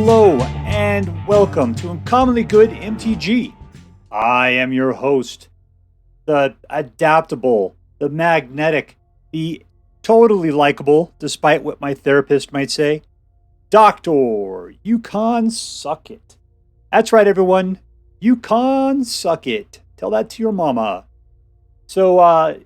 Hello and welcome to Uncommonly Good MTG. I am your host, the adaptable, the magnetic, the totally likable, despite what my therapist might say, Dr. Yukon Suck It. That's right, everyone. Yukon Suck It. Tell that to your mama. So,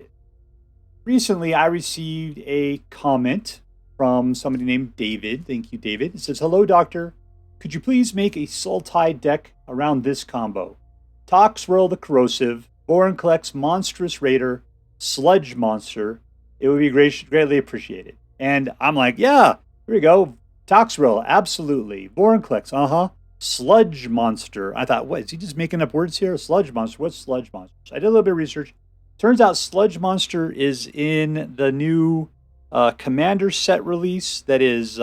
recently I received a comment from somebody named David. Thank you, David. It says, "Hello, Doctor. Could you please make a Sultai deck around this combo? Toxrill the Corrosive, Vorinclex Monstrous Raider, Sludge Monster. It would be greatly appreciated." And I'm like, yeah, here we go. Toxrill, absolutely. Vorinclex, Sludge Monster. I thought, what, is he just making up words here? Sludge Monster. What's Sludge Monster? So I did a little bit of research. Turns out Sludge Monster is in the new Commander set release that is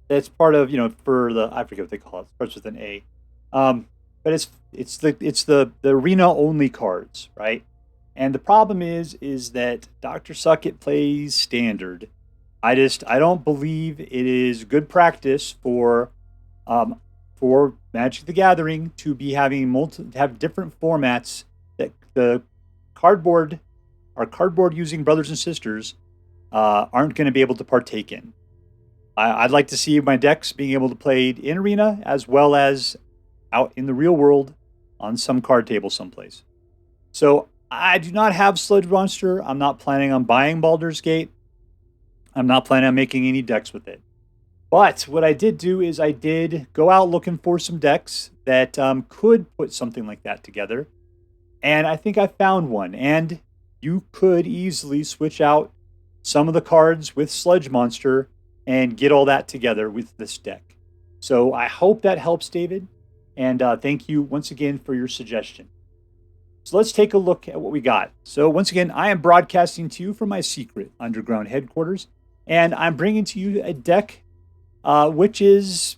that's part of, for the, I forget what they call it. It starts with an A. But it's the arena only cards, right? And the problem is that Dr. Suckit plays standard. I don't believe it is good practice for Magic the Gathering to be having have different formats that the cardboard using brothers and sisters aren't going to be able to partake in. I'd like to see my decks being able to play in arena as well as out in the real world on some card table someplace. So I do not have Sludge Monster. I'm not planning on buying Baldur's Gate. I'm not planning on making any decks with it. But what I did do is I did go out looking for some decks that could put something like that together. And I think I found one. And you could easily switch out some of the cards with Sludge Monster and get all that together with this deck. So I hope that helps, David. And thank you once again for your suggestion. So let's take a look at what we got. So once again, I am broadcasting to you from my secret underground headquarters. And I'm bringing to you a deck which is,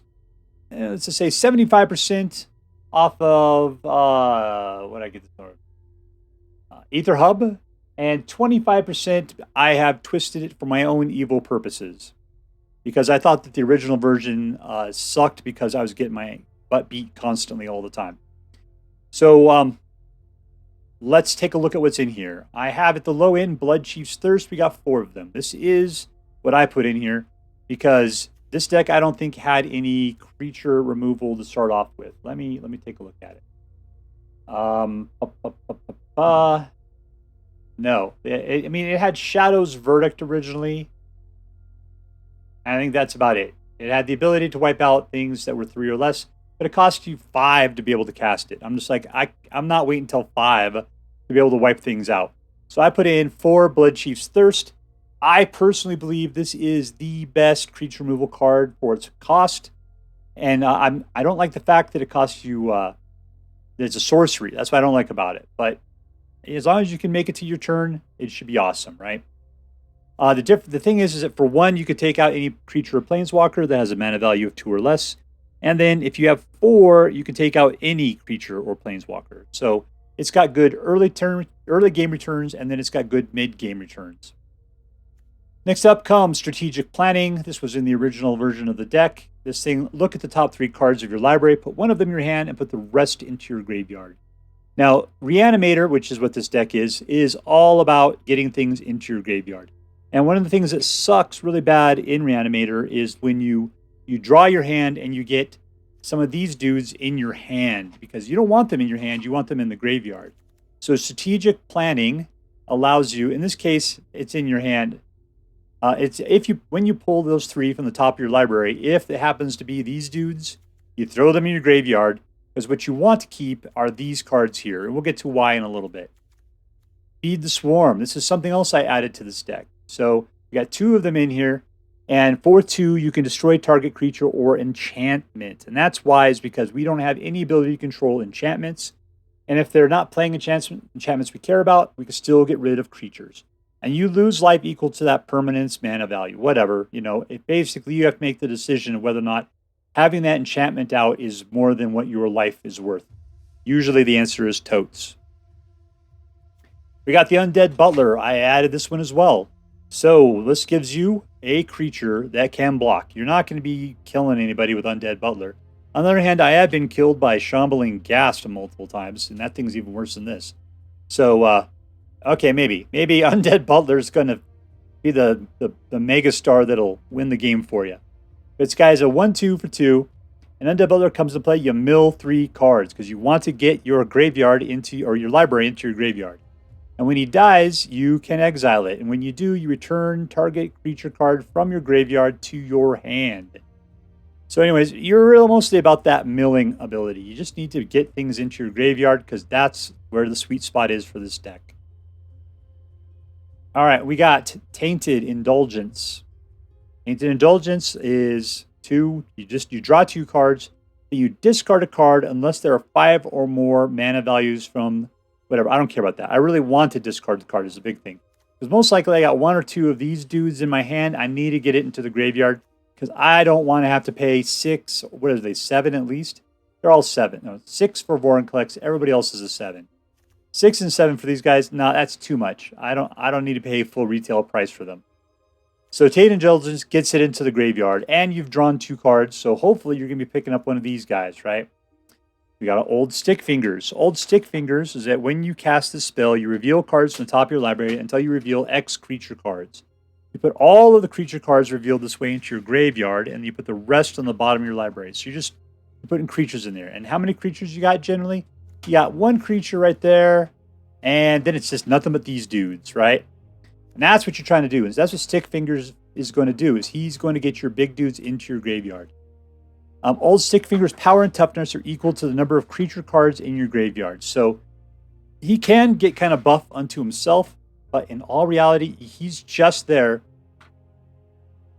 let's just say, 75% off of, what I get this from? Ether Hub. And 25% I have twisted it for my own evil purposes. Because I thought that the original version sucked because I was getting my butt beat constantly all the time. So let's take a look at what's in here. I have at the low end Bloodchief's Thirst. We got 4 of them. This is what I put in here because this deck I don't think had any creature removal to start off with. Let me take a look at it. No, it had Shadow's Verdict originally. I think that's about it. It had the ability to wipe out things that were 3 or less, but it cost you 5 to be able to cast it. I'm just like, I'm not waiting until 5 to be able to wipe things out. So I put in 4 Bloodchief's Thirst. I personally believe this is the best creature removal card for its cost. And I don't like the fact that it costs you, it's a sorcery. That's what I don't like about it. But as long as you can make it to your turn, it should be awesome, right? The thing is that for 1, you could take out any creature or planeswalker that has a mana value of 2 or less. And then if you have 4, you can take out any creature or planeswalker. So it's got good early game returns, and then it's got good mid-game returns. Next up comes Strategic Planning. This was in the original version of the deck. This thing, look at the top 3 cards of your library, put 1 of them in your hand, and put the rest into your graveyard. Now, Reanimator, which is what this deck is all about getting things into your graveyard. And one of the things that sucks really bad in Reanimator is when you draw your hand and you get some of these dudes in your hand because you don't want them in your hand, you want them in the graveyard. So Strategic Planning allows you, in this case, it's in your hand. When you pull those 3 from the top of your library, if it happens to be these dudes, you throw them in your graveyard because what you want to keep are these cards here. And we'll get to why in a little bit. Feed the Swarm. This is something else I added to this deck. So you got 2 of them in here. And for 2, you can destroy target creature or enchantment. And that's wise because we don't have any ability to control enchantments. And if they're not playing enchantments we care about, we can still get rid of creatures. And you lose life equal to that permanence mana value, whatever. Basically you have to make the decision of whether or not having that enchantment out is more than what your life is worth. Usually the answer is totes. We got the Undead Butler. I added this one as well. So this gives you a creature that can block. You're not going to be killing anybody with Undead Butler. On the other hand, I have been killed by Shambling Ghast multiple times, and that thing's even worse than this. So, okay, maybe Undead Butler is going to be the mega star that'll win the game for you. This guy's a 1/2 for 2. And Undead Butler comes to play, you mill 3 cards because you want to get your graveyard into, or your library into your graveyard. And when he dies, you can exile it. And when you do, you return target creature card from your graveyard to your hand. So anyways, you're mostly about that milling ability. You just need to get things into your graveyard because that's where the sweet spot is for this deck. All right, we got Tainted Indulgence. Tainted Indulgence is 2. You draw 2 cards. You discard a card unless there are 5 or more mana values from whatever. I don't care about that. I really want to discard the card is a big thing. Because most likely I got 1 or 2 of these dudes in my hand. I need to get it into the graveyard because I don't want to have to pay 6. What are they? 7 at least? They're all 7. No, 6 for Vorinclex. Everybody else is a 7. 6 and 7 for these guys. No, that's too much. I don't need to pay full retail price for them. So Tainted Indulgence gets it into the graveyard, and you've drawn 2 cards, so hopefully you're going to be picking up one of these guys, right? We got Old Stickfingers. Old Stickfingers is that when you cast this spell, you reveal cards from the top of your library until you reveal X creature cards. You put all of the creature cards revealed this way into your graveyard, and you put the rest on the bottom of your library. So you're putting creatures in there. And how many creatures you got generally? You got 1 creature right there, and then it's just nothing but these dudes, right? And that's what you're trying to do. And that's what Stickfingers is going to do, is he's going to get your big dudes into your graveyard. Old Stickfingers' power and toughness are equal to the number of creature cards in your graveyard. So he can get kind of buff unto himself, but in all reality, he's just there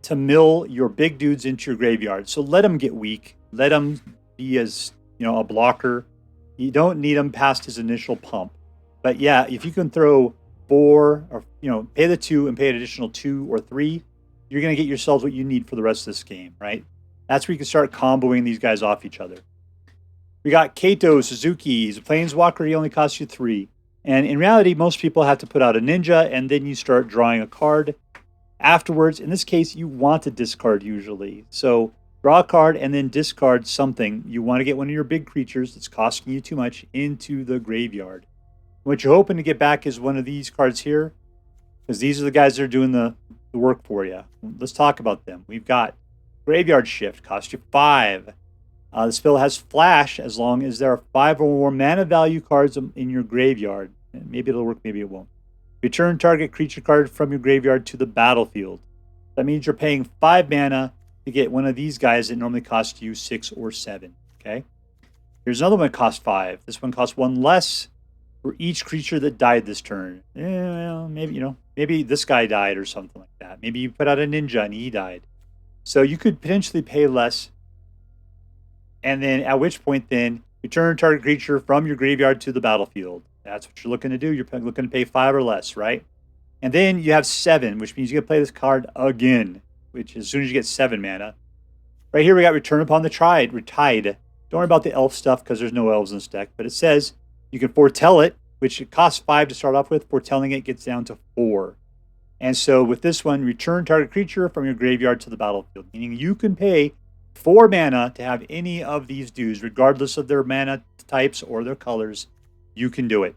to mill your big dudes into your graveyard. So let him get weak. Let him be as, a blocker. You don't need him past his initial pump. But yeah, if you can throw 4 or pay the 2 and pay an additional 2 or 3, you're going to get yourselves what you need for the rest of this game, right? That's where you can start comboing these guys off each other. We got Kaito Shizuki. He's a planeswalker. He only costs you 3. And in reality, most people have to put out a ninja and then you start drawing a card afterwards. In this case, you want to discard usually. So draw a card and then discard something. You want to get one of your big creatures that's costing you too much into the graveyard. What you're hoping to get back is one of these cards here, because these are the guys that are doing the work for you. Let's talk about them. We've got Graveyard Shift, cost you 5. The spell has Flash as long as there are 5 or more mana value cards in your graveyard. Maybe it'll work, maybe it won't. Return target creature card from your graveyard to the battlefield. That means you're paying 5 mana to get one of these guys that normally cost you 6 or 7. Okay. Here's another one that costs 5. This one costs 1 less for each creature that died this turn. Yeah, maybe this guy died or something like that. Maybe you put out a ninja and he died. So you could potentially pay less. And then at which point then return target creature from your graveyard to the battlefield. That's what you're looking to do. You're looking to pay 5 or less, right? And then you have 7, which means you can play this card again, which as soon as you get 7 mana. Right here we got Return Upon the Tide. Don't worry about the elf stuff because there's no elves in this deck. But it says you can foretell it, which it costs 5 to start off with. Foretelling it gets down to 4. And so with this one, return target creature from your graveyard to the battlefield, meaning you can pay 4 mana to have any of these dudes, regardless of their mana types or their colors. You can do it.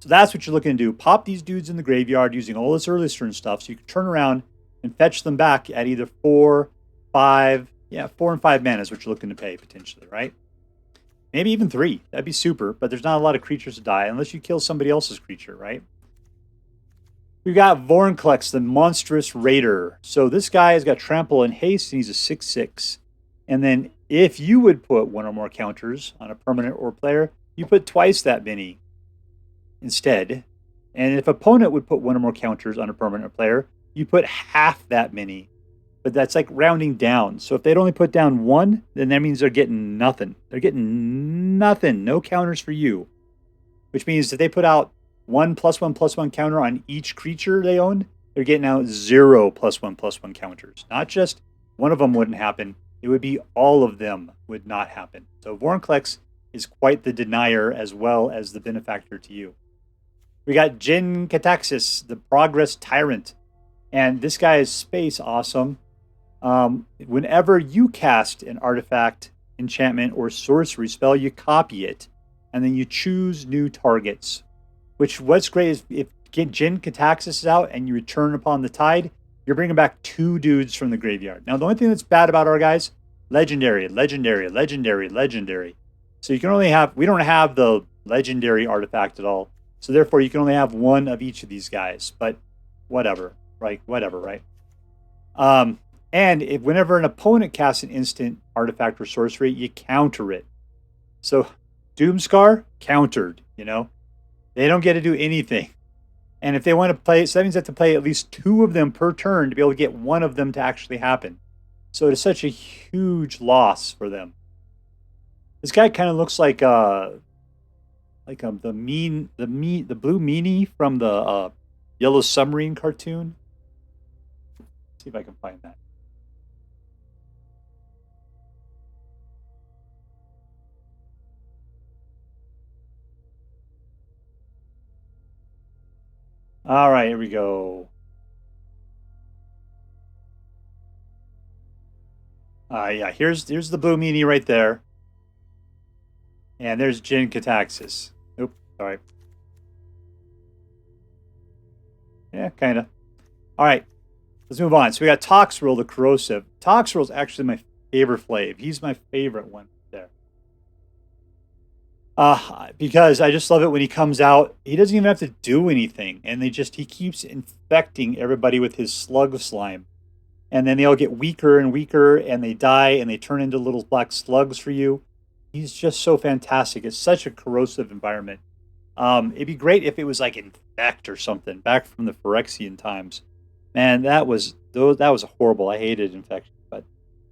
So that's what you're looking to do. Pop these dudes in the graveyard using all this early turn stuff so you can turn around and fetch them back at either 4, 5, 4 and 5 mana is what you're looking to pay potentially, right? Maybe even 3. That'd be super, but there's not a lot of creatures to die unless you kill somebody else's creature, right? We've got Vorinclex, the Monstrous Raider. So this guy has got Trample and Haste, and he's a 6/6. And then if you would put 1 or more counters on a permanent or player, you put twice that many instead. And if opponent would put 1 or more counters on a permanent or player, you put half that many. But that's like rounding down. So if they'd only put down 1, then that means they're getting nothing. They're getting nothing. No counters for you. Which means if they put out 1+1/+1 counter on each creature they own, they're getting out 0 +1/+1 counters. Not just one of them wouldn't happen. It would be all of them would not happen. So Vorinclex is quite the denier as well as the benefactor to you. We got Jin-Gitaxias, the Progress Tyrant. And this guy is space awesome. Whenever you cast an artifact, enchantment, or sorcery spell, you copy it, and then you choose new targets. Which, what's great is if Jin-Gitaxias is out and you return upon the tide, you're bringing back 2 dudes from the graveyard. Now, the only thing that's bad about our guys, legendary, legendary, legendary, legendary. So you can only have, we don't have the legendary artifact at all. So therefore, you can only have 1 of each of these guys. But whatever, right? Whatever, right? And if whenever an opponent casts an instant, artifact, or sorcery, you counter it. So Doomscar, countered, you know? They don't get to do anything. And if they want to play, so that means they have to play at least 2 of them per turn to be able to get 1 of them to actually happen. So it is such a huge loss for them. This guy kind of looks like the blue meanie from the Yellow Submarine cartoon. Let's see if I can find that. All right, here we go. Yeah, here's the blue meanie right there. And there's Jin-Gitaxias. Oops, sorry. Yeah, kind of. All right, let's move on. So we got Toxrill, the Corrosive. Toxrill is actually my favorite Flave. He's my favorite one there. Because I just love it when he comes out. He doesn't even have to do anything. And he keeps infecting everybody with his slug slime. And then they all get weaker and weaker, and they die, and they turn into little black slugs for you. He's just so fantastic. It's such a corrosive environment. It'd be great if it was like Infect or something back from the Phyrexian times. Man, that was horrible. I hated Infection. But,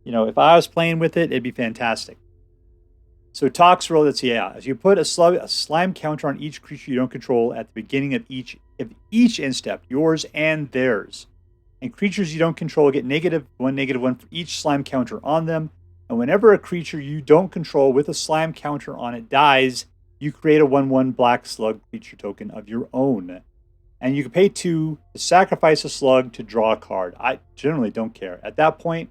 you know, if I was playing with it, it'd be fantastic. So Toxrill, that's, yeah. As you put a slime counter on each creature you don't control at the beginning of each end step, yours and theirs. And creatures you don't control get -1 for each slime counter on them. And whenever a creature you don't control with a slime counter on it dies, you create a 1/1 black slug creature token of your own. And you can pay 2 to sacrifice a slug to draw a card. I generally don't care. At that point,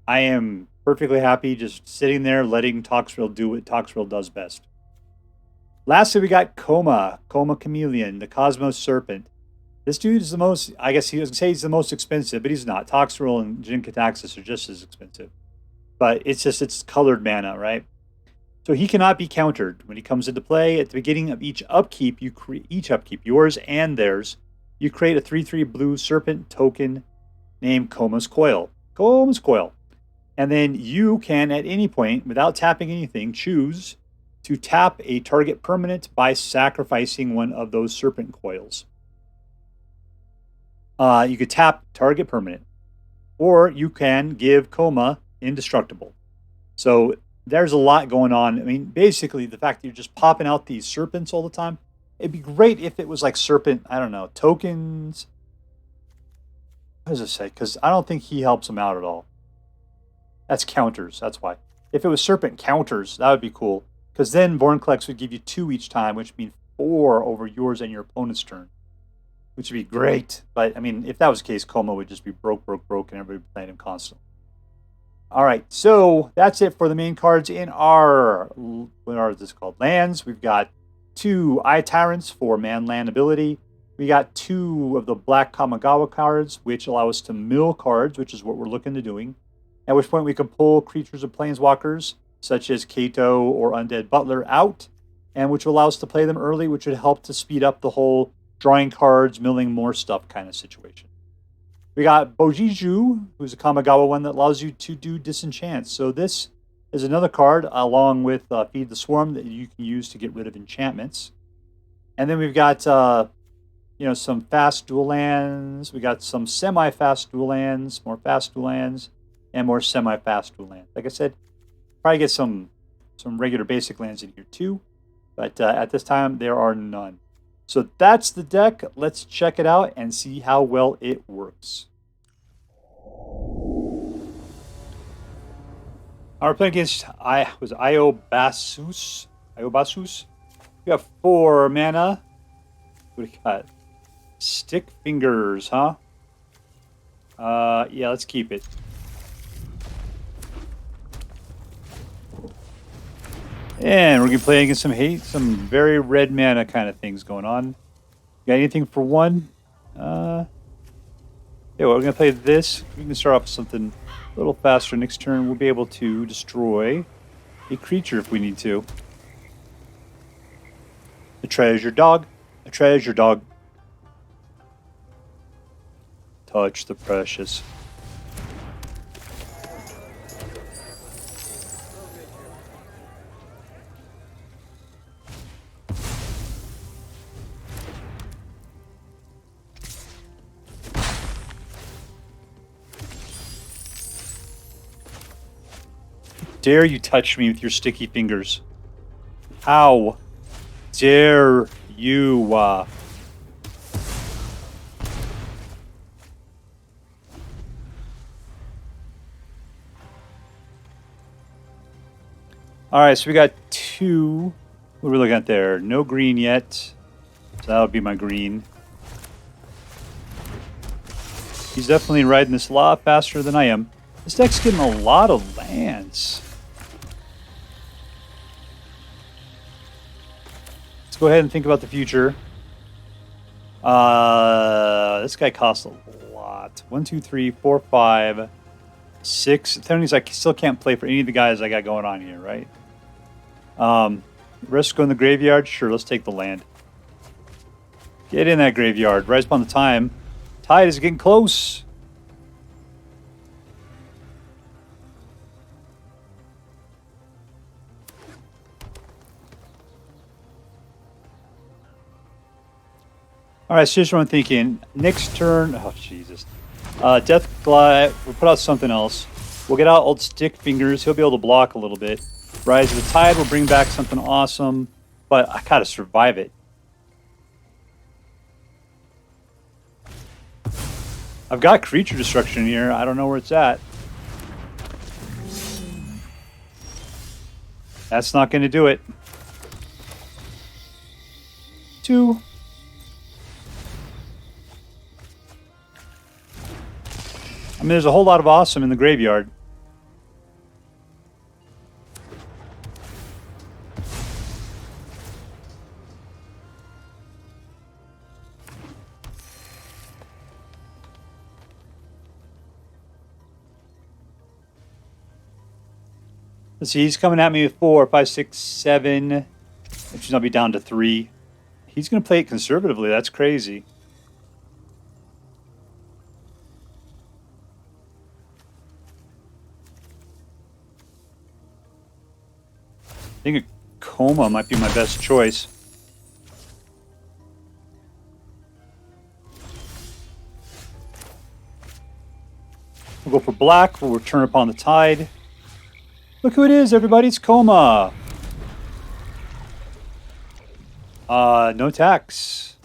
I am perfectly happy just sitting there letting Toxrill do what Toxrill does best. Lastly, we got Koma Chameleon, the Cosmos Serpent. This dude is the most, I guess he was going to say he's the most expensive, but he's not. Toxrill and Jin-Gitaxias are just as expensive. But it's colored mana, right? So he cannot be countered. When he comes into play, at the beginning of each upkeep, yours and theirs, you create a 3/3 blue serpent token named Koma's Coil. Koma's Coil. And then you can, at any point, without tapping anything, choose to tap a target permanent by sacrificing one of those serpent coils. You could tap target permanent, or you can give Koma indestructible. So there's a lot going on. I mean, basically, the fact that you're just popping out these serpents all the time, it'd be great if it was like serpent, I don't know, tokens. What does it say? Because I don't think he helps them out at all. That's counters, that's why. If it was serpent counters, that would be cool. Because then Vorinclex would give you 2 each time, which would mean 4 over yours and your opponent's turn. Which would be great. But, I mean, if that was the case, Koma would just be broke, and everybody would be playing him constantly. All right, so that's it for the main cards in our, what are this called? Lands. We've got 2 Eye Tyrants for man-land ability. We got 2 of the Black Kamigawa cards, which allow us to mill cards, which is what we're looking to doing. At which point we can pull creatures of planeswalkers, such as Kaito or Undead Butler, out, and which will allow us to play them early, which would help to speed up the whole drawing cards, milling more stuff kind of situation. We got Bojiju, who's a Kamigawa one that allows you to do disenchant. So this is another card, along with Feed the Swarm, that you can use to get rid of enchantments. And then we've got some fast dual lands. We got some semi-fast dual lands, more fast dual lands, and more semi-fast dual lands. Like I said, probably get some regular basic lands in here too, but at this time there are none. So that's the deck. Let's check it out and see how well it works. We're playing against Aiobasous. We have 4 mana. What do we got? Stickfingers, huh? Yeah, let's keep it. And we're gonna play against some very red mana kind of things going on. Got anything for one? Yeah, we're gonna play this. We can start off with something a little faster. Next turn, we'll be able to destroy a creature if we need to. A treasure dog. A treasure dog. Touch the precious. Dare you touch me with your sticky fingers? How dare you? All right, so we got two. What are we looking at there? No green yet. So that'll be my green. He's definitely riding this a lot faster than I am. This deck's getting a lot of lands. Let's go ahead and think about the future. This guy costs a lot. 1, 2, 3, 4, 5, 6. That means I still can't play for any of the guys I got going on here, right? Risk go in the graveyard? Sure, let's take the land. Get in that graveyard. Rise upon the time. Tide is getting close. All right, so here's what I'm thinking. Next turn, oh Jesus, Death Glide. We'll put out something else. We'll get out Old Stickfingers. He'll be able to block a little bit. Rise of the Tide will bring back something awesome, but I gotta survive it. I've got creature destruction here. I don't know where it's at. That's not going to do it. 2. I mean, there's a whole lot of awesome in the graveyard. Let's see, he's coming at me with 4, 5, 6, 7. Which I'll be down to 3. He's going to play it conservatively. That's crazy. I think a Koma might be my best choice. We'll go for black. We'll return upon the tide. Look who it is, everybody. It's Koma. No tax.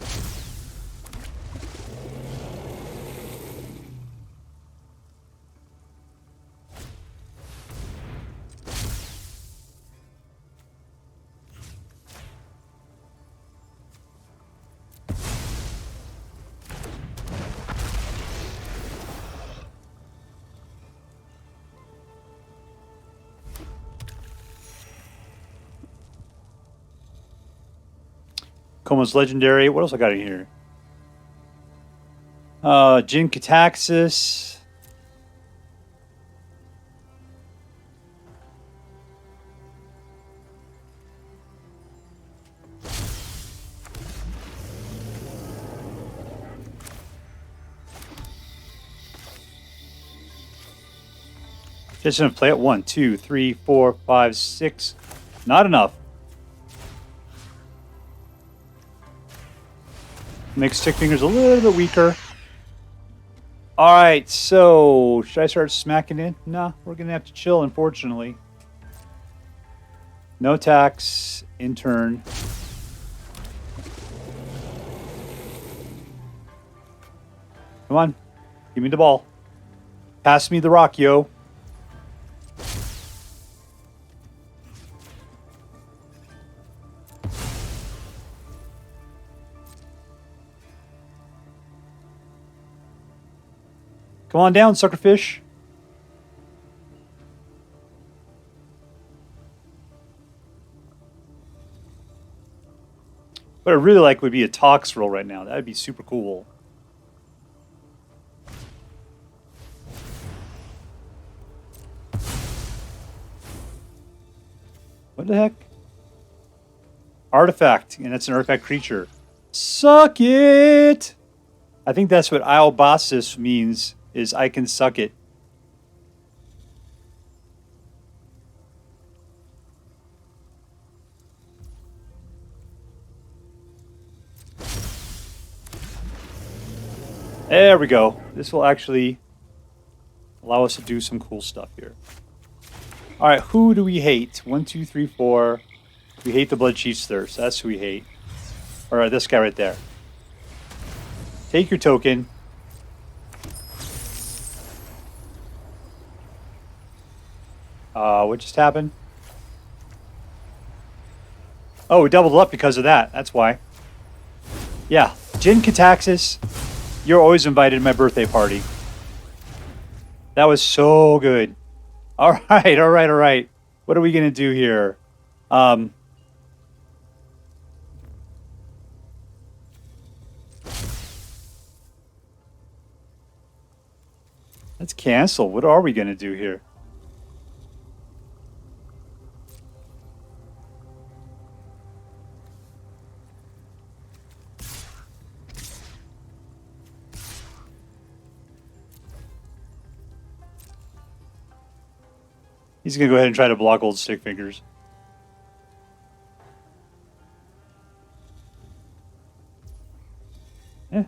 Koma's legendary. What else I got in here? Jin-Gitaxias. Just gonna play it. 1, 2, 3, 4, 5, 6. Not enough. Make Stickfingers a little bit weaker. Alright, so should I start smacking in? No, we're gonna have to chill, unfortunately. No tax, in turn. Come on, give me the ball. Pass me the rock, yo. Come on down, suckerfish. What I really like would be a Toxrill right now. That would be super cool. What the heck? Artifact, and it's an artifact creature. Suck it! I think that's what Aiobasous means, is I can suck it. There we go. This will actually allow us to do some cool stuff here. All right, who do we hate? 1, 2, 3, 4. We hate the Bloodchief's Thirst. That's who we hate. All right, this guy right there. Take your token. What just happened? Oh, we doubled up because of that. That's why. Yeah, Jin-Gitaxias, you're always invited to my birthday party. That was so good. All right, all right, all right. What are we going to do here? Let's cancel. What are we going to do here? He's going to go ahead and try to block Old Stickfingers. Yeah.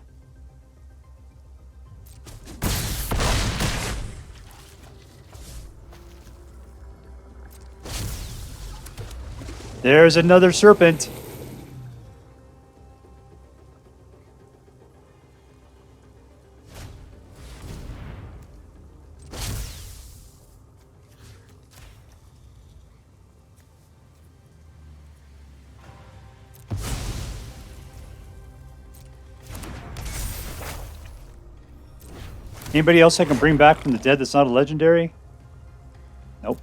There's another Serpent. Anybody else I can bring back from the dead that's not a legendary? Nope.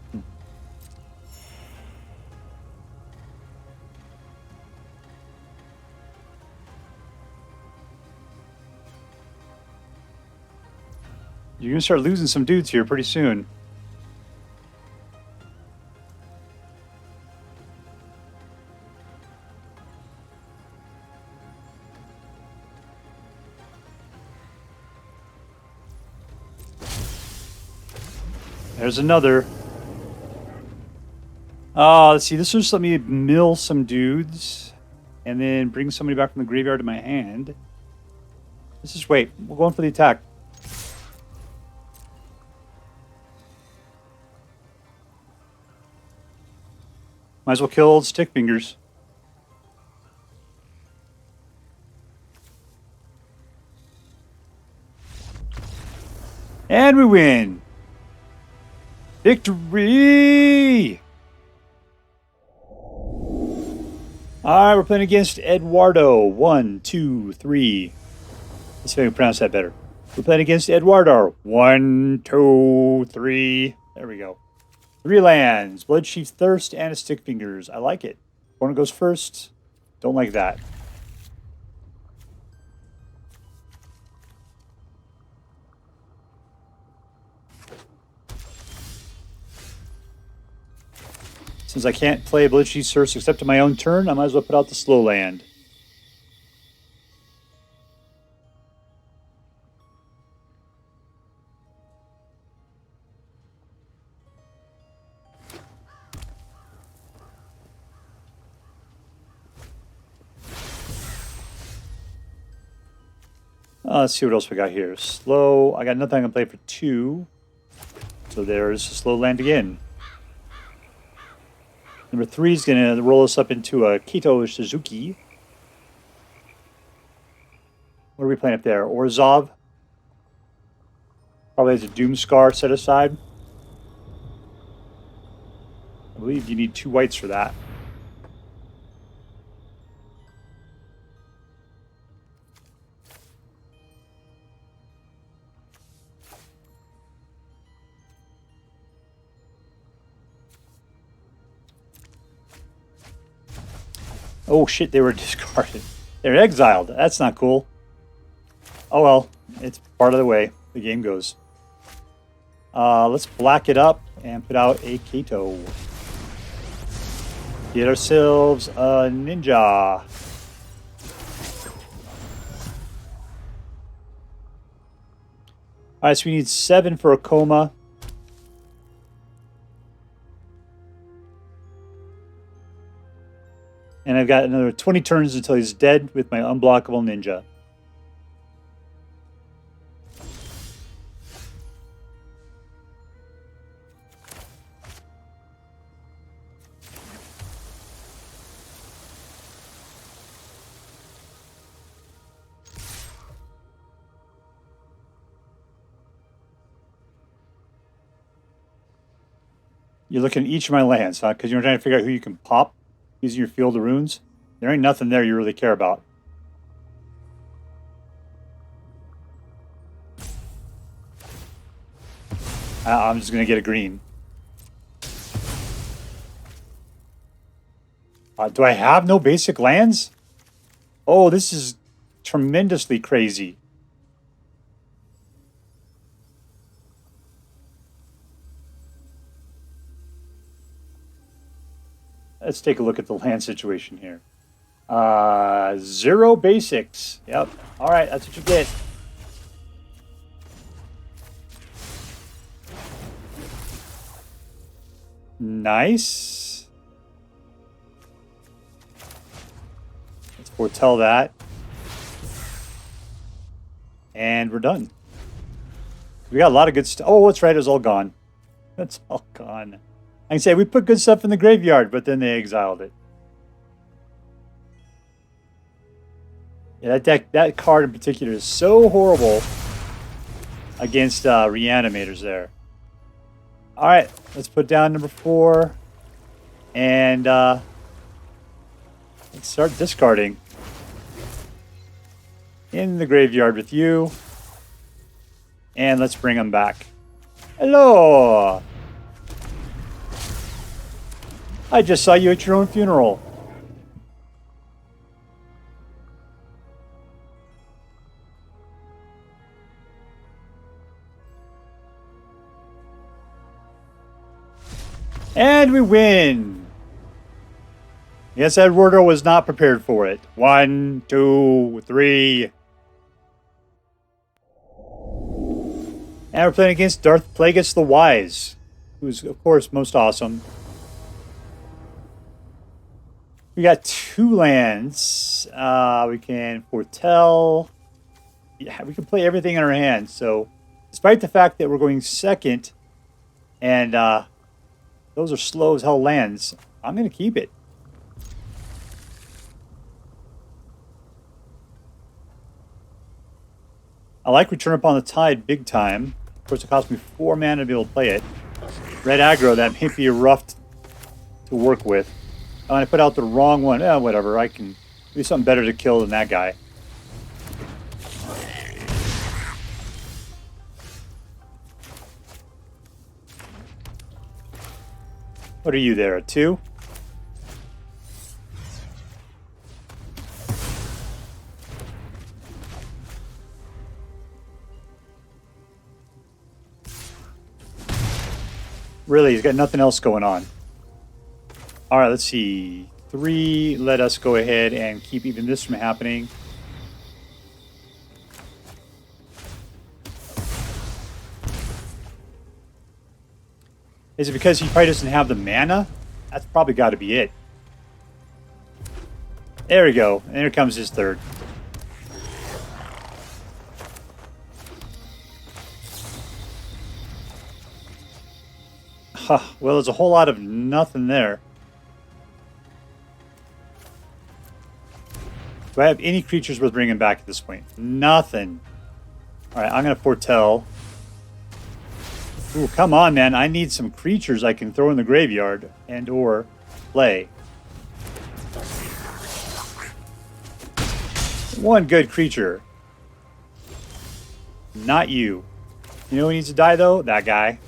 You're going to start losing some dudes here pretty soon. There's another. Let's see. This will just let me mill some dudes and then bring somebody back from the graveyard to my hand. Let's just wait. We're going for the attack. Might as well kill Old Stickfingers. And we win. Victory! Alright, we're playing against Eduardo. 1, 2, 3. Let's see if I can pronounce that better. We're playing against Eduardo. 1, 2, 3. There we go. 3 lands. Bloodchief Thirst and a Stickfingers. I like it. Opponent goes first. Don't like that. Since I can't play Bloodchief Thirst except to my own turn, I might as well put out the slow land. Let's see what else we got here. Slow. I got nothing I can play for 2. So there's a slow land again. Number 3 is going to roll us up into a Kaito Shizuki. What are we playing up there? Orzhov. Probably has a Doomscar set aside. I believe you need 2 whites for that. Oh shit, they were discarded. They're exiled. That's not cool. Oh well, it's part of the way the game goes. Let's black it up and put out a Kaito. Get ourselves a ninja. Alright, so we need 7 for a Koma. And I've got another 20 turns until he's dead with my unblockable ninja. You're looking at each of my lands, huh? Because you're trying to figure out who you can pop using your Field of Runes. There ain't nothing there you really care about. I'm just going to get a green. Do I have no basic lands? Oh, this is tremendously crazy. Let's take a look at the land situation here. 0 basics. Yep. All right, that's what you get. Nice. Let's foretell that. And we're done. We got a lot of good stuff. Oh, that's right. It was all gone. That's all gone. I can say we put good stuff in the graveyard, but then they exiled it. Yeah, that card in particular is so horrible against reanimators there. All right, let's put down number 4, and let's start discarding. In the graveyard with you, and let's bring them back. Hello. I just saw you at your own funeral. And we win. Yes, Eduardo was not prepared for it. 1, 2, 3. And we're playing against DarthPlegueisTheWise, who's, of course, most awesome. We got 2 lands. We can foretell. Yeah, we can play everything in our hand. So, despite the fact that we're going second, and those are slow as hell lands, I'm going to keep it. I like Return Upon the Tide big time. Of course, it cost me 4 mana to be able to play it. Red aggro, that may be rough to work with. Oh, and I put out the wrong one. Whatever. I can do something better to kill than that guy. What are you there, a 2? Really, he's got nothing else going on. All right, let's see. 3, let us go ahead and keep even this from happening. Is it because he probably doesn't have the mana? That's probably got to be it. There we go. And here comes his 3rd. Huh, well, there's a whole lot of nothing there. Do I have any creatures worth bringing back at this point? Nothing. All right, I'm going to foretell. Ooh, come on, man. I need some creatures I can throw in the graveyard and or play. One good creature. Not you. You know who needs to die, though? That guy.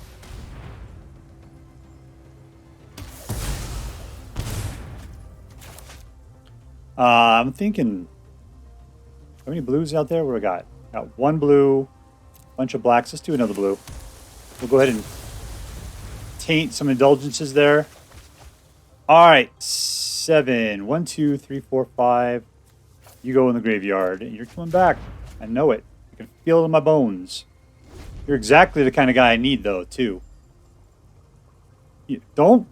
I'm thinking, how many blues out there? What do I got? Got one blue, bunch of blacks. Let's do another blue. We'll go ahead and taint some indulgences there. All right, 7. 1, 2, 3, 4, 5. You go in the graveyard. You're coming back. I know it. I can feel it in my bones. You're exactly the kind of guy I need, though, too. Don't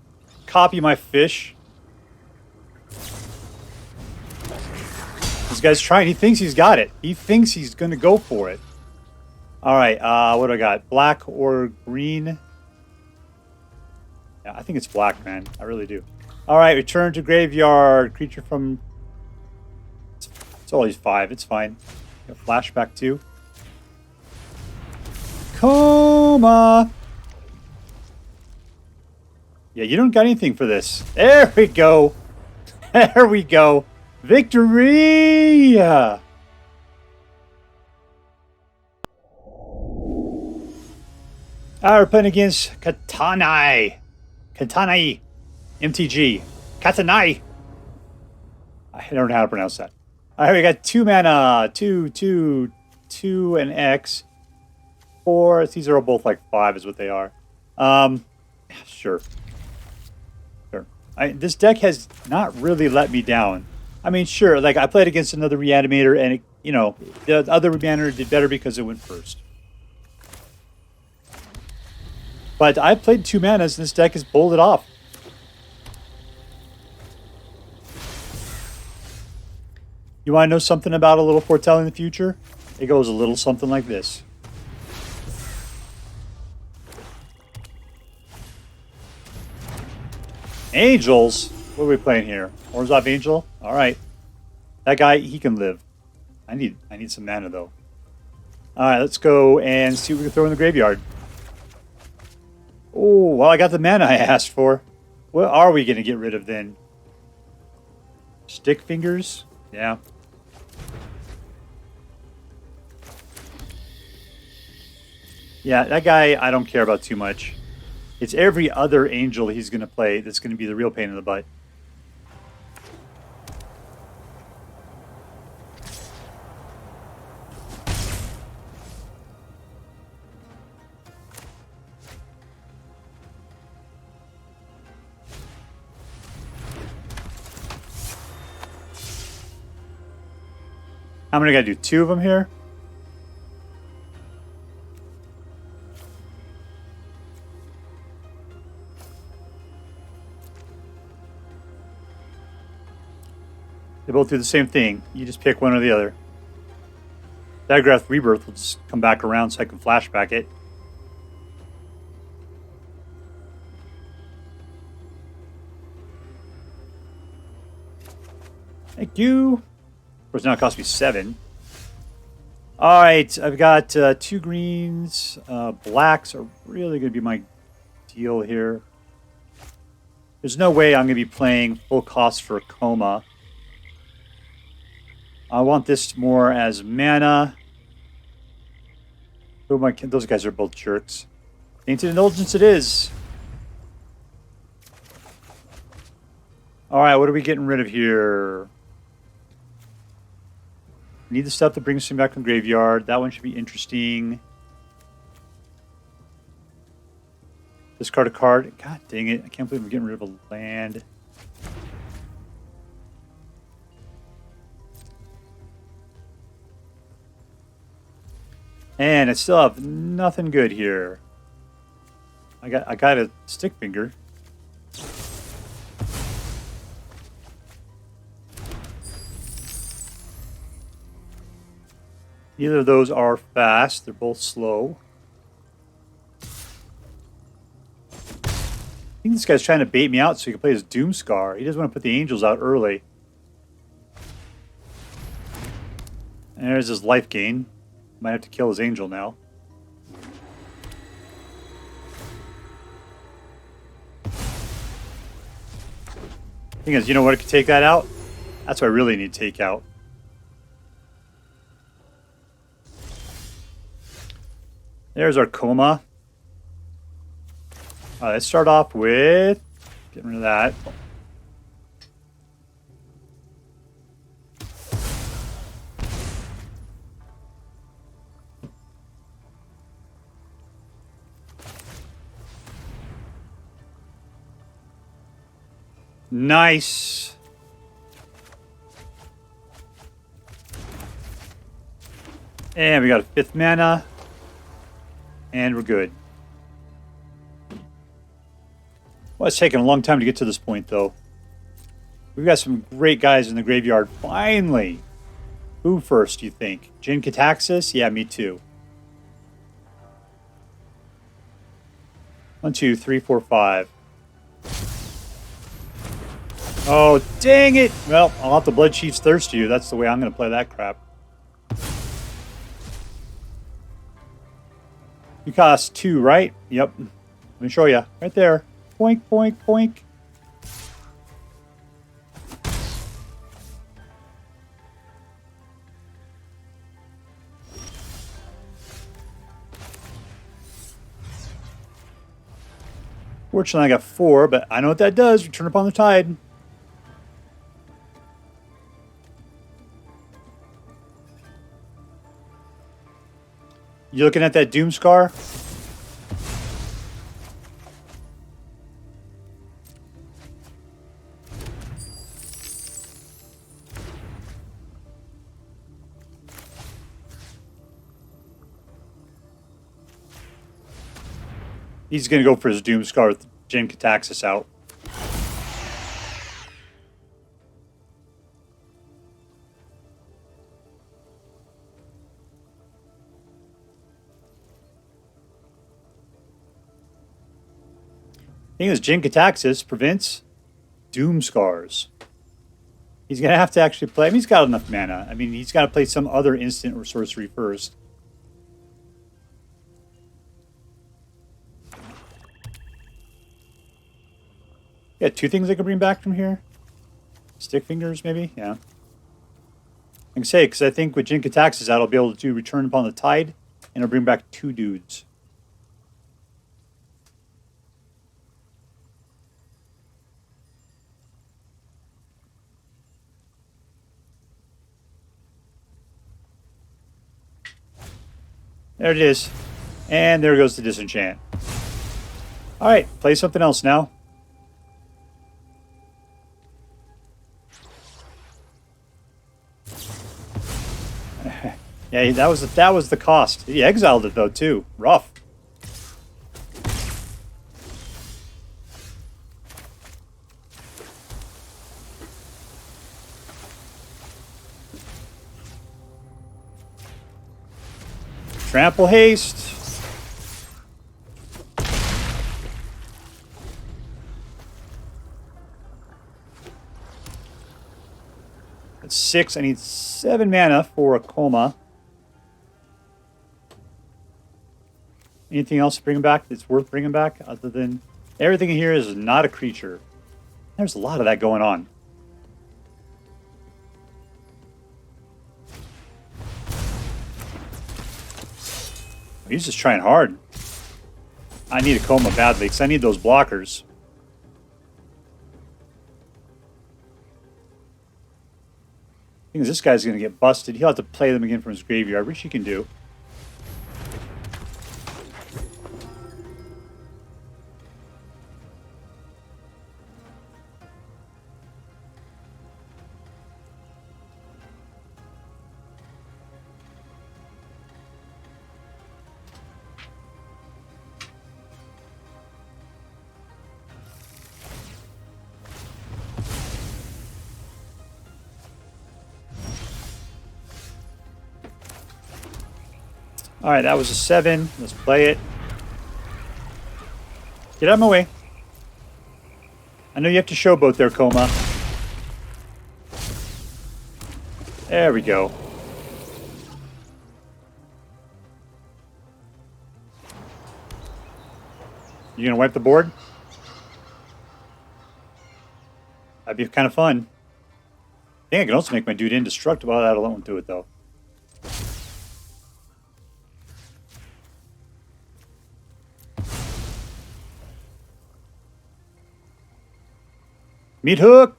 copy my fish. This guy's trying. He thinks he's got it. He thinks he's going to go for it. All right, what do I got? Black or green? Yeah, I think it's black, man. I really do. All right, return to graveyard. Creature from... It's always 5. It's fine. Got flashback too. Koma! Yeah, you don't got anything for this. There we go. There we go. Victory! Alright, we're playing against katanaiMTG. Katanai. I don't know how to pronounce that. Alright, we got 2 mana. 2, 2, 2, and X. 4. These are both like 5 is what they are. Sure. This deck has not really let me down. I mean, sure, like I played against another Reanimator and, you know, the other Reanimator did better because it went first. But I played 2 manas and this deck has bowled it off. You want to know something about a little foretelling the future? It goes a little something like this. Angels? What are we playing here? Orzhov Angel? Alright. That guy, he can live. I need some mana though. Alright, let's go and see what we can throw in the graveyard. Oh, well, I got the mana I asked for. What are we going to get rid of then? Stickfingers? Yeah. Yeah, that guy I don't care about too much. It's every other angel he's going to play that's going to be the real pain in the butt. How many I gotta do? 2 of them here? They both do the same thing. You just pick one or the other. Diregraf Rebirth will just come back around so I can flashback it. Thank you. Of course, now it costs me 7. Alright, I've got 2 greens. Blacks are really going to be my deal here. There's no way I'm going to be playing full cost for Koma. I want this more as mana. Those guys are both jerks. Tainted Indulgence it is. Alright, what are we getting rid of here? Need the stuff that brings him back from the graveyard. That one should be interesting. Discard a card. God dang it. I can't believe I'm getting rid of a land. And I still have nothing good here. I got a stick finger. Neither of those are fast. They're both slow. I think this guy's trying to bait me out so he can play his Doomscar. He doesn't want to put the Angels out early. And there's his life gain. Might have to kill his Angel now. Thing is, you know what could take that out? That's what I really need to take out. There's our Koma. Let's start off with getting rid of that. Nice. And we got a 5th mana. And we're good. Well, it's taken a long time to get to this point, though. We've got some great guys in the graveyard. Finally. Who first, do you think? Jin-Gitaxias? Yeah, me too. 1, 2, 3, 4, 5. Oh, dang it! Well, I'll have to Bloodchief's Thirst you. That's the way I'm going to play that crap. You cost 2, right? Yep. Let me show you. Right there. Poink, poink, poink. Fortunately, I got 4, but I know what that does. Return upon the tide. You looking at that Doomscar? He's going to go for his Doomscar with Jin-Gitaxias out. The thing is, Jin-Gitaxias prevents Doomscars. He's going to have to actually play. I mean, he's got enough mana. I mean, he's got to play some other instant or sorcery first. Yeah, 2 things I could bring back from here. Stickfingers, maybe? Yeah. I can say, because I think with Jin-Gitaxias out, I'll be able to do Return Upon the Tide, and I'll bring back 2 dudes. There it is. And there goes the Disenchant. Alright, play something else now. Yeah, that was the cost. He exiled it though too. Rough. Trample haste. That's 6. I need 7 mana for a Koma. Anything else to bring back that's worth bringing back other than everything in here is not a creature. There's a lot of that going on. He's just trying hard. I need a Koma badly because I need those blockers. I think this guy's going to get busted. He'll have to play them again from his graveyard, which he can do. Alright, that was a 7. Let's play it. Get out of my way. I know you have to showboat there, Koma. There we go. You gonna wipe the board? That'd be kind of fun. I think I can also make my dude indestructible. That alone won't do it, though. Meat hook!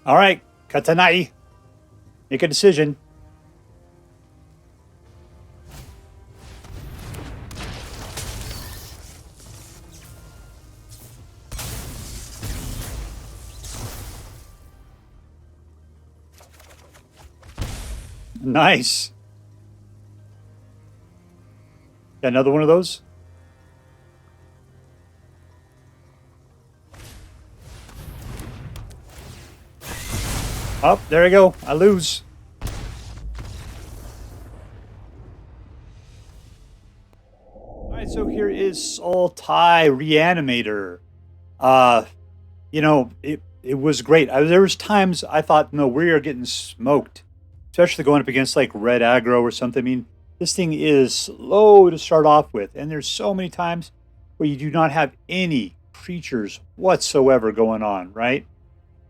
All right, Katanai. Make a decision. Nice. Got another one of those? Oh, there you go. I lose. All right, so here is SULTAI Reanimator. You know, it was great. There was times I thought, no, we are getting smoked, especially going up against like red aggro or something. I mean, this thing is slow to start off with, and there's so many times where you do not have any creatures whatsoever going on, right?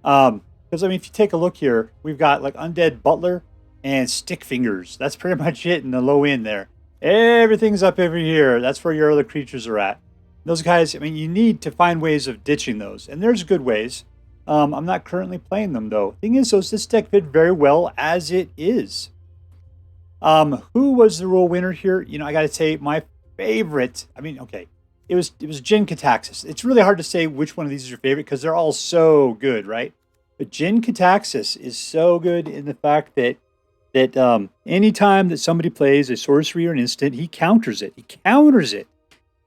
Because I mean, if you take a look here, we've got like Undead Butler and Stickfingers. That's pretty much it in the low end there. Everything's up over here. That's where your other creatures are at. Those guys, I mean, you need to find ways of ditching those, and there's good ways. I'm not currently playing them though. Thing is, though, this deck fit very well as it is. Who was the rule winner here? You know, I got to say my favorite. I mean, okay, it was Jin-Gitaxias. It's really hard to say which one of these is your favorite because they're all so good, right? But Jin-Gitaxias is so good in the fact that anytime that somebody plays a sorcery or an instant, he counters it. He counters it.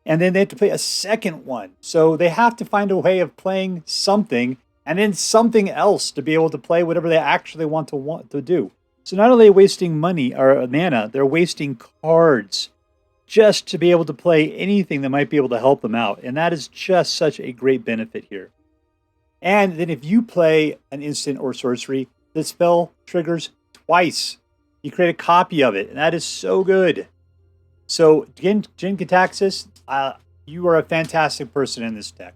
And then they have to play a second one. So they have to find a way of playing something and then something else to be able to play whatever they actually want to do. So not only are they wasting money or mana, they're wasting cards just to be able to play anything that might be able to help them out. And that is just such a great benefit here. And then if you play an instant or sorcery, the spell triggers twice. You create a copy of it, and that is so good. So, Jin-Gitaxias, you are a fantastic person in this deck.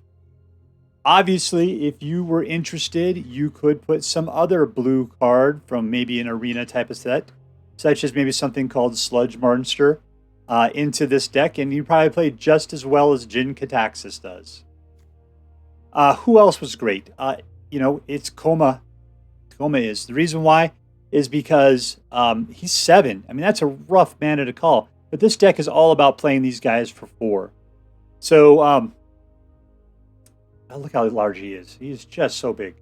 Obviously, if you were interested, you could put some other blue card from maybe an arena type of set, such as maybe something called Sludge Monster, into this deck, and you probably play just as well as Jin-Gitaxias does. Who else was great? You know, it's Koma. Koma is. The reason why is because he's 7. I mean, that's a rough mana to call. But this deck is all about playing these guys for 4. So, look how large he is. He is just so big.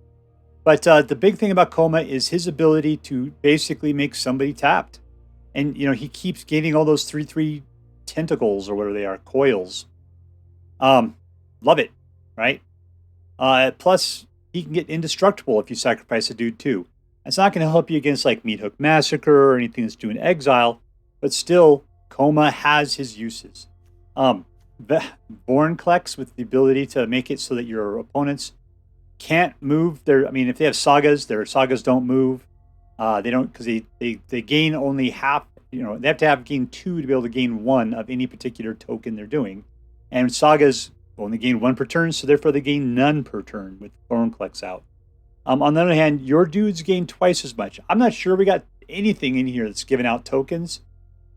But the big thing about Koma is his ability to basically make somebody tapped. And, you know, he keeps gaining all those 3/3 tentacles or whatever they are, coils. Love it, right? Plus, he can get indestructible if you sacrifice a dude too. It's not going to help you against like Meathook Massacre or anything that's doing exile, but still, Koma has his uses. Vorinclex with the ability to make it so that your opponents can't move their. I mean, if they have sagas, their sagas don't move. They don't because they gain only half. You know, they have to have gain 2 to be able to gain 1 of any particular token they're doing, and sagas only gain 1 per turn, so therefore they gain none per turn with Vorinclex out. On the other hand, your dudes gain twice as much. I'm not sure we got anything in here that's giving out tokens.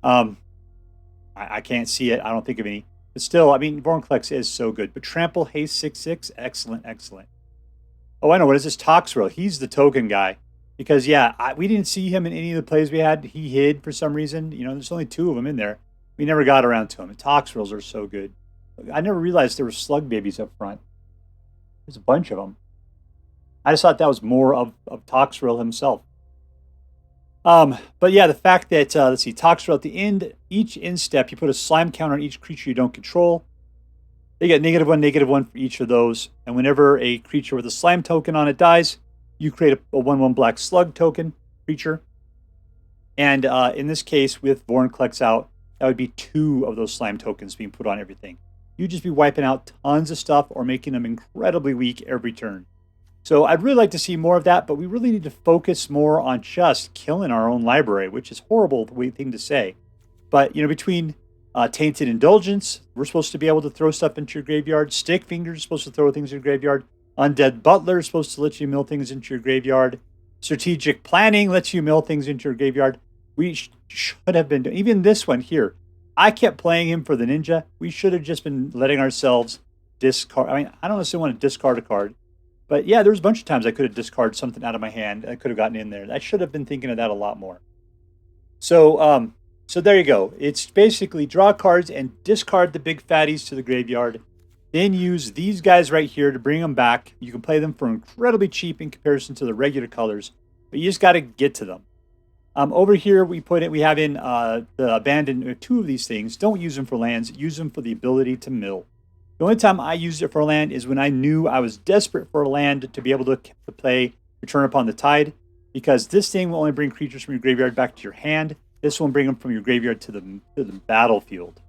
I can't see it. I don't think of any. But still, I mean, Vorinclex is so good. But Trample, Haste 6/6, excellent, excellent. Oh, I know. What is this? Toxrill. He's the token guy. Because, yeah, we didn't see him in any of the plays we had. He hid for some reason. You know, there's only 2 of them in there. We never got around to him. And Toxrills are so good. I never realized there were slug babies up front. There's a bunch of them. I just thought that was more of Toxrill himself. But yeah, the fact that, let's see, Toxrill at the end, each end step, you put a slime counter on each creature you don't control. They get -1/-1 for each of those. And whenever a creature with a slime token on it dies, you create a 1/1 black slug token creature. And in this case, with Vorinclex out, that would be 2 of those slime tokens being put on everything. You'd just be wiping out tons of stuff or making them incredibly weak every turn. So I'd really like to see more of that, but we really need to focus more on just killing our own library, which is a horrible thing to say. But, you know, between Tainted Indulgence, we're supposed to be able to throw stuff into your graveyard. Stickfingers is supposed to throw things in your graveyard. Undead Butler is supposed to let you mill things into your graveyard. Strategic Planning lets you mill things into your graveyard. We should have been doing, even this one here. I kept playing him for the ninja. We should have just been letting ourselves discard. I mean, I don't necessarily want to discard a card, But yeah, there's a bunch of times I could have discarded something out of my hand. I could have gotten in there. I should have been thinking of that a lot more. So, so there you go. It's basically draw cards and discard the big fatties to the graveyard. Then use these guys right here to bring them back. You can play them for incredibly cheap in comparison to the regular colors, but you just got to get to them. Over here, we have in the abandoned 2 of these things. Don't use them for lands. Use them for the ability to mill. The only time I used it for a land is when I knew I was desperate for a land to be able to play Return Upon the Tide, because this thing will only bring creatures from your graveyard back to your hand. This will bring them from your graveyard to the battlefield.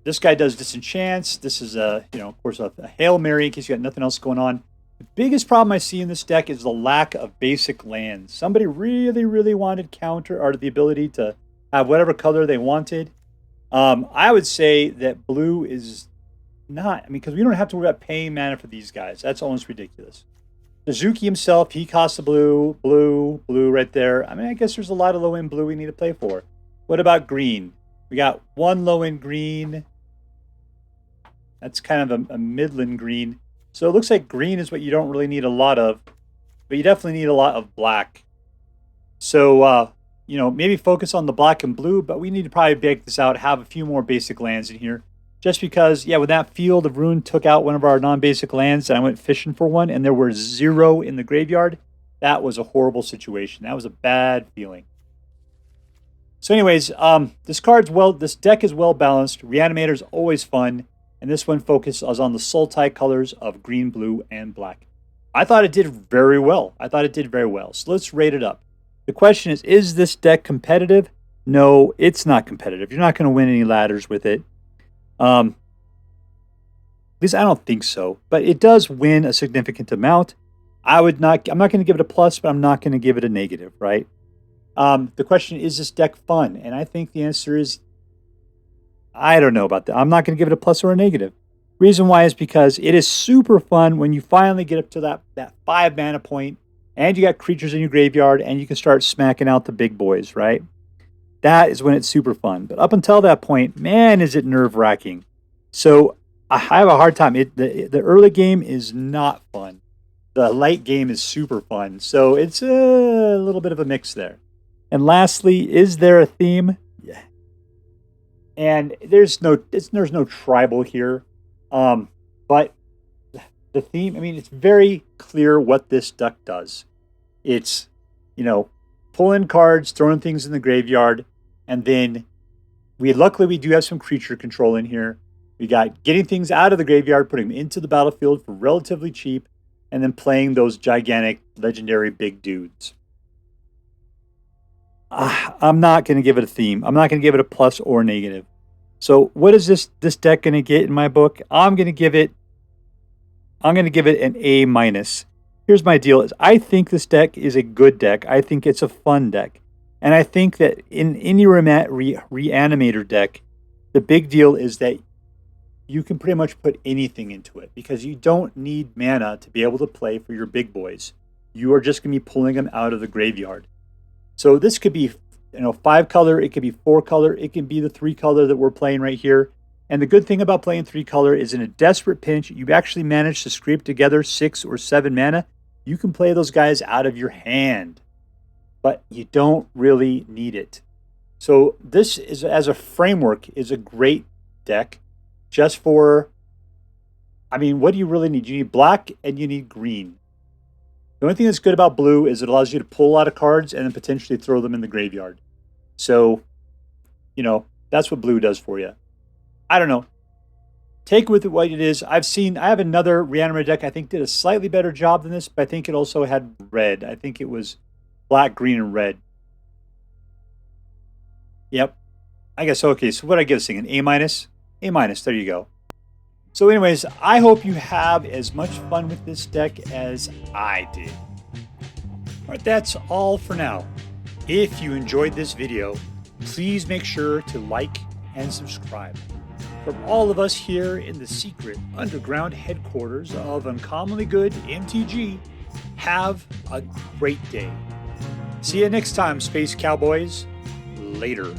This guy does disenchants. This is of course, a Hail Mary in case you got nothing else going on. The biggest problem I see in this deck is the lack of basic lands. Somebody really, really wanted counter or the ability to have whatever color they wanted. I would say that blue is not, because we don't have to worry about paying mana for these guys. That's almost ridiculous. Shizuki himself, he costs a blue right there. I guess there's a lot of low-end blue we need to play for. What about green? We got 1 low-end green. That's kind of a midland green. So it looks like green is what you don't really need a lot of, but you definitely need a lot of black. So, maybe focus on the black and blue, but we need to probably bake this out, have a few more basic lands in here. Just because, when that Field of Ruin took out one of our non-basic lands and I went fishing for one and there were 0 in the graveyard, that was a horrible situation. That was a bad feeling. So anyways, this deck is well balanced. Reanimator is always fun. And this one focuses on the Sultai colors of green, blue, and black. I thought it did very well. So let's rate it up. The question is this deck competitive? No, it's not competitive. You're not going to win any ladders with it. At least I don't think so. But it does win a significant amount. I'm not going to give it a plus, but I'm not going to give it a negative, right? The question is this deck fun? And I think the answer is I don't know about that. I'm not going to give it a plus or a negative. Reason why is because it is super fun when you finally get up to that 5 mana point and you got creatures in your graveyard and you can start smacking out the big boys, right? That is when it's super fun. But up until that point, man, is it nerve-wracking. So I have a hard time. The early game is not fun. The late game is super fun. So it's a little bit of a mix there. And lastly, is there a theme? Yeah. And there's no tribal here. But the theme, it's very clear what this deck does. It's, pulling cards, throwing things in the graveyard, and then luckily we do have some creature control in here. We got getting things out of the graveyard, putting them into the battlefield for relatively cheap, and then playing those gigantic, legendary big dudes. I'm not going to give it a theme. I'm not going to give it a plus or negative. So what is this deck going to get in my book? I'm going to give it an A-. Here's my deal. Is I think this deck is a good deck. I think it's a fun deck. And I think that in any Reanimator deck, the big deal is that you can pretty much put anything into it because you don't need mana to be able to play for your big boys. You are just going to be pulling them out of the graveyard. So this could be 5 color, it could be 4 color, it can be the 3 color that we're playing right here. And the good thing about playing 3 color is in a desperate pinch, you actually manage to scrape together 6 or 7 mana. You can play those guys out of your hand, but you don't really need it. So this is, as a framework, is a great deck just for, what do you really need? You need black and you need green. The only thing that's good about blue is it allows you to pull a lot of cards and then potentially throw them in the graveyard. So, that's what blue does for you. I don't know. Take with it what it is. I have another Reanimator deck I think did a slightly better job than this, but I think it also had red. I think it was black, green, and red. Yep. I guess, okay, so what did I give this thing? An A-? A-, there you go. So anyways, I hope you have as much fun with this deck as I did. All right, that's all for now. If you enjoyed this video, please make sure to like and subscribe. From all of us here in the secret underground headquarters of Uncommonly Good MTG, have a great day. See you next time, Space Cowboys. Later.